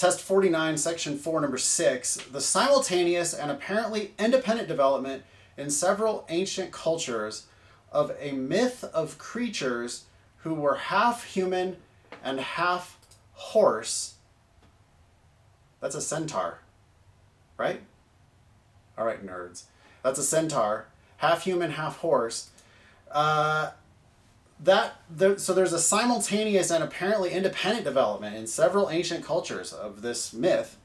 test 49, section 4, number 6, the simultaneous and apparently independent development in several ancient cultures of a myth of creatures who were half human and half horse. That's a centaur, right? All right, nerds. That's a centaur, half human, half horse. So there's a simultaneous and apparently independent development in several ancient cultures of this myth,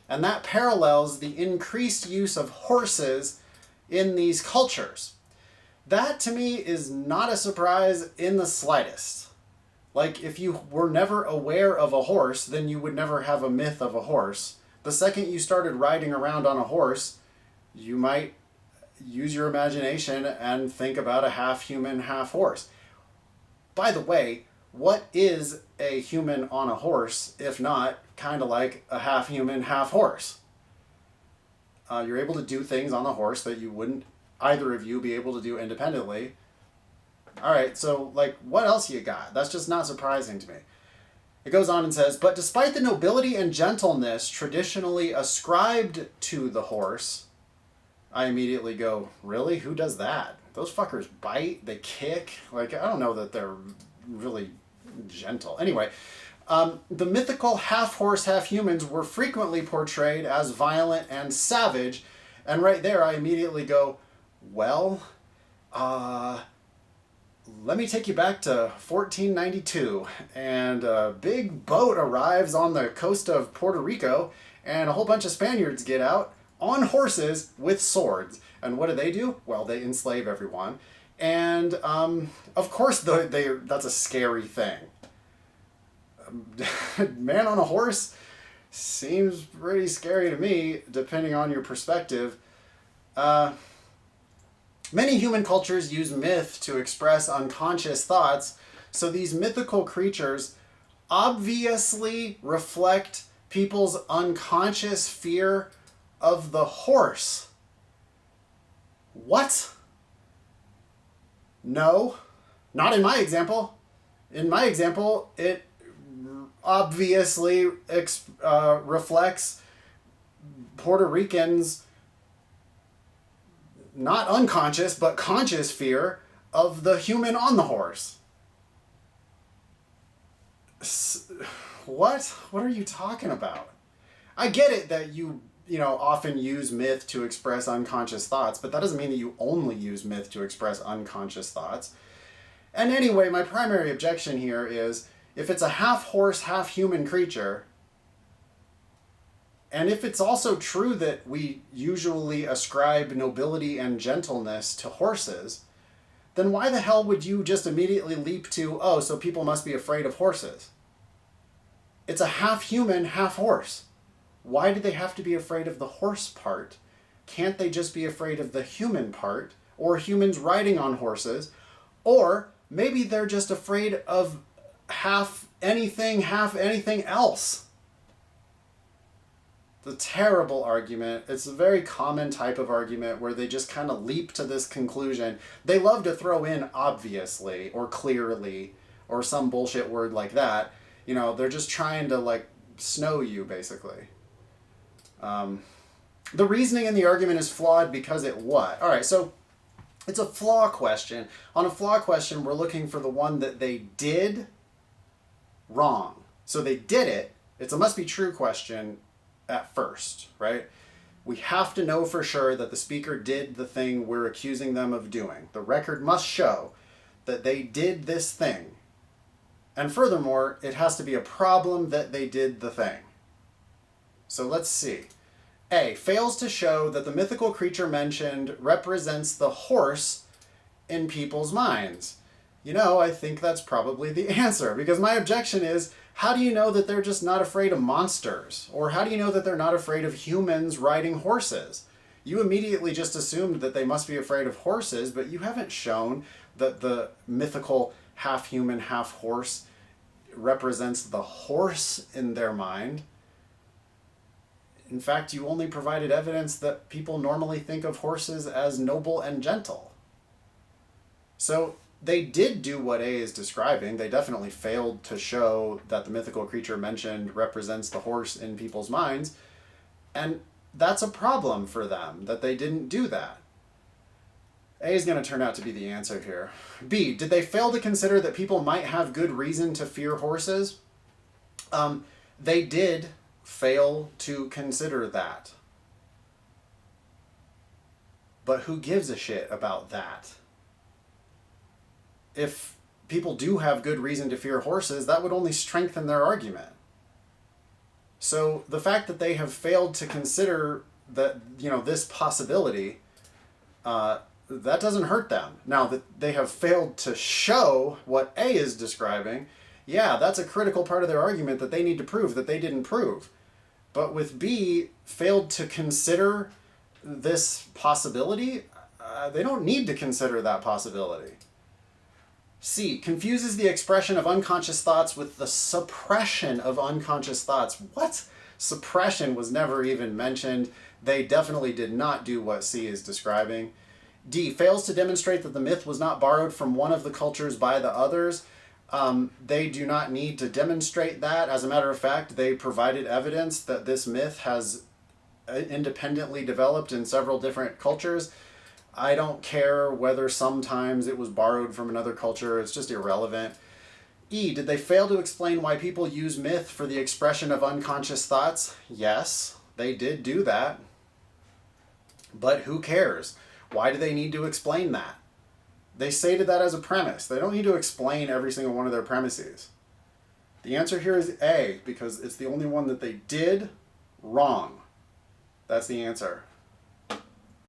and that parallels the increased use of horses in these cultures. That to me is not a surprise in the slightest. Like, if you were never aware of a horse, then you would never have a myth of a horse. The second you started riding around on a horse, you might use your imagination and think about a half human, half horse. By the way, what is a human on a horse, if not kind of like a half human, half horse? You're able to do things on the horse that you wouldn't, either of you, be able to do independently. All right, so like, what else you got? That's just not surprising to me. It goes on and says, but despite the nobility and gentleness traditionally ascribed to the horse, I immediately go, really? Who does that? Those fuckers bite, they kick. Like, I don't know that they're really gentle. Anyway, the mythical half-horse, half-humans were frequently portrayed as violent and savage. And right there, I immediately go, well, let me take you back to 1492. And a big boat arrives on the coast of Puerto Rico, and a whole bunch of Spaniards get out on horses with swords. And what do? Well, they enslave everyone. And of course, that's a scary thing. Man on a horse seems pretty scary to me, depending on your perspective. Many human cultures use myth to express unconscious thoughts, so these mythical creatures obviously reflect people's unconscious fear of the horse. What? No, not in my example. In my example, it obviously reflects Puerto Ricans' not unconscious, but conscious fear of the human on the horse. What? What are you talking about? I get it that you often use myth to express unconscious thoughts, but that doesn't mean that you only use myth to express unconscious thoughts. And anyway, my primary objection here is, if it's a half-horse, half-human creature, and if it's also true that we usually ascribe nobility and gentleness to horses, then why the hell would you just immediately leap to, oh, so people must be afraid of horses? It's a half-human, half-horse. Why do they have to be afraid of the horse part? Can't they just be afraid of the human part, or humans riding on horses? Or maybe they're just afraid of half anything else. It's a terrible argument. It's a very common type of argument where they just kind of leap to this conclusion. They love to throw in obviously or clearly or some bullshit word like that. They're just trying to like snow you, basically. The reasoning in the argument is flawed because it what? All right, so it's a flaw question. On a flaw question, we're looking for the one that they did wrong. So they did it. It's a must be true question at first, right? We have to know for sure that the speaker did the thing we're accusing them of doing. The record must show that they did this thing. And furthermore, it has to be a problem that they did the thing. So let's see. A, fails to show that the mythical creature mentioned represents the horse in people's minds. I think that's probably the answer, because my objection is, how do you know that they're just not afraid of monsters? Or how do you know that they're not afraid of humans riding horses? You immediately just assumed that they must be afraid of horses, but you haven't shown that the mythical half-human, half-horse represents the horse in their mind. In fact, you only provided evidence that people normally think of horses as noble and gentle. So they did do what A is describing. They definitely failed to show that the mythical creature mentioned represents the horse in people's minds. And that's a problem for them, that they didn't do that. A is going to turn out to be the answer here. B, did they fail to consider that people might have good reason to fear horses? They did fail to consider that. But who gives a shit about that? If people do have good reason to fear horses, that would only strengthen their argument. So the fact that they have failed to consider that, this possibility, that doesn't hurt them. Now that they have failed to show what A is describing, yeah, that's a critical part of their argument that they need to prove that they didn't prove. But with B, failed to consider this possibility, they don't need to consider that possibility. C, confuses the expression of unconscious thoughts with the suppression of unconscious thoughts. What? Suppression was never even mentioned. They definitely did not do what C is describing. D, fails to demonstrate that the myth was not borrowed from one of the cultures by the others. They do not need to demonstrate that. As a matter of fact, they provided evidence that this myth has independently developed in several different cultures. I don't care whether sometimes it was borrowed from another culture. It's just irrelevant. E, did they fail to explain why people use myth for the expression of unconscious thoughts? Yes, they did do that. But who cares? Why do they need to explain that? They stated that as a premise. They don't need to explain every single one of their premises. The answer here is A, because it's the only one that they did wrong. That's the answer.